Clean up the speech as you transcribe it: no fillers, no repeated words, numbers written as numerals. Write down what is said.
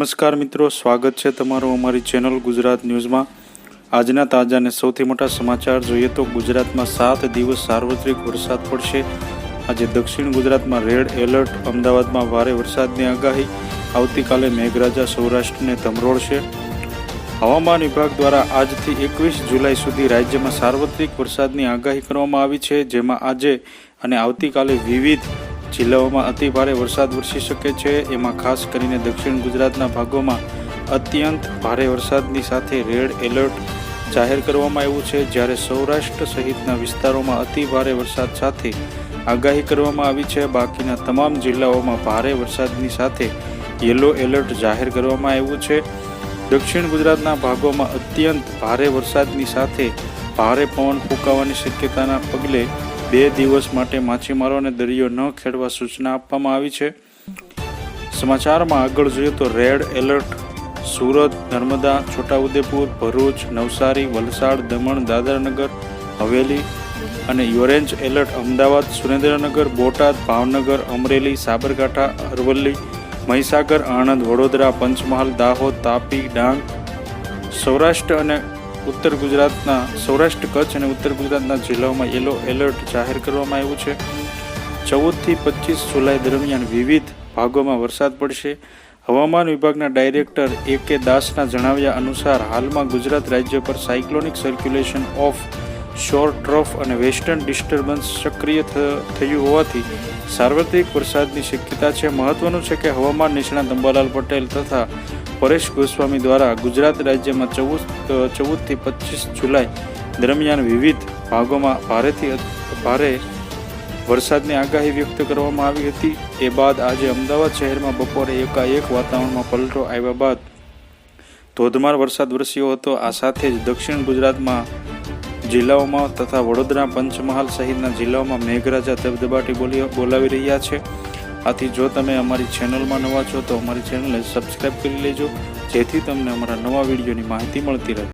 નમસ્કાર મિત્રો, સ્વાગત છે તમારું અમારી ચેનલ ગુજરાત ન્યૂઝમાં। આજના તાજા અને સૌથી મોટા સમાચાર જોઈએ તો ગુજરાતમાં 7 દિવસ સાર્વત્રિક વરસાદ પડશે। આજે દક્ષિણ ગુજરાતમાં રેડ એલર્ટ, અમદાવાદમાં ભારે વરસાદની આગાહી, આવતીકાલે મેઘરાજા સૌરાષ્ટ્રને ધમરોળશે। હવામાન વિભાગ દ્વારા આજથી 21 જુલાઈ સુધી રાજ્યમાં સાર્વત્રિક વરસાદની આગાહી કરવામાં આવી છે, જેમાં આજે અને આવતીકાલે વિવિધ જિલ્લાઓમાં અતિ ભારે વરસાદ વરસી શકે છે। એમાં ખાસ કરીને દક્ષિણ ગુજરાતના ભાગોમાં અત્યંત ભારે વરસાદની સાથે રેડ એલર્ટ જાહેર કરવામાં આવ્યું છે, જ્યારે સૌરાષ્ટ્ર સહિતના વિસ્તારોમાં અતિ ભારે વરસાદ સાથે આગાહી કરવામાં આવી છે। બાકીના તમામ જિલ્લાઓમાં ભારે વરસાદની સાથે યલો એલર્ટ જાહેર કરવામાં આવ્યું છે। દક્ષિણ ગુજરાતના ભાગોમાં અત્યંત ભારે વરસાદની સાથે ભારે પવન ફૂંકાવાની શક્યતાના પગલે 2 દિવસ માટે માછીમારોને દરિયો ન ખેડવા સૂચના આપવામાં આવી છે। સમાચારમાં આગળ જોઈએ તો રેડ એલર્ટ સુરત, નર્મદા, છોટાઉદેપુર, ભરૂચ, નવસારી, વલસાડ, દમણ, દાદરાનગર હવેલી અને ઓરેન્જ એલર્ટ અમદાવાદ, સુરેન્દ્રનગર, બોટાદ, ભાવનગર, અમરેલી, સાબરકાંઠા, અરવલ્લી, મહીસાગર, આણંદ, વડોદરા, પંચમહાલ, દાહોદ, તાપી, ડાંગ, સૌરાષ્ટ્ર કચ્છ અને ઉત્તર ગુજરાતના જિલ્લાઓમાં યલો એલર્ટ જાહેર કરવામાં આવ્યું છે। 14 થી 25 જુલાઈ દરમિયાન વિવિધ ભાગોમાં વરસાદ પડશે। હવામાન વિભાગના ડાયરેક્ટર A.K. દાસના જણાવ્યા અનુસાર હાલમાં ગુજરાત રાજ્ય પર cyclonic circulation offshore trough અને વેસ્ટર્ન ડિસ્ટર્બન્સ સક્રિય થયું હોવાથી સાર્વત્રિક વરસાદની શક્યતા છે। મહત્વનું છે કે હવામાન નિષ્ણાત અંબાલાલ પટેલ તથા પરેશ ગોસ્વામી દ્વારા ગુજરાત રાજ્યમાં 14 થી 25 જુલાઈ દરમિયાન વિવિધ ભાગોમાં ભારેથી ભારે વરસાદની આગાહી વ્યક્ત કરવામાં આવી હતી। એ બાદ આજે અમદાવાદ શહેરમાં બપોરે એકાએક વાતાવરણમાં પલટો આવ્યા બાદ ધોધમાર વરસાદ વરસ્યો હતો। આ સાથે જ દક્ષિણ ગુજરાતમાં જિલ્લાઓમાં તથા વડોદરા, પંચમહાલ સહિતના જિલ્લાઓમાં મેઘરાજા ધબધબાટી બોલાવી રહ્યા છે। આથી જો તમે અમારી ચેનલમાં નવા છો તો અમારી ચેનલને સબસ્ક્રાઈબ કરી લેજો, જેથી તમને અમારા નવા વિડીયોની માહિતી મળતી રહે।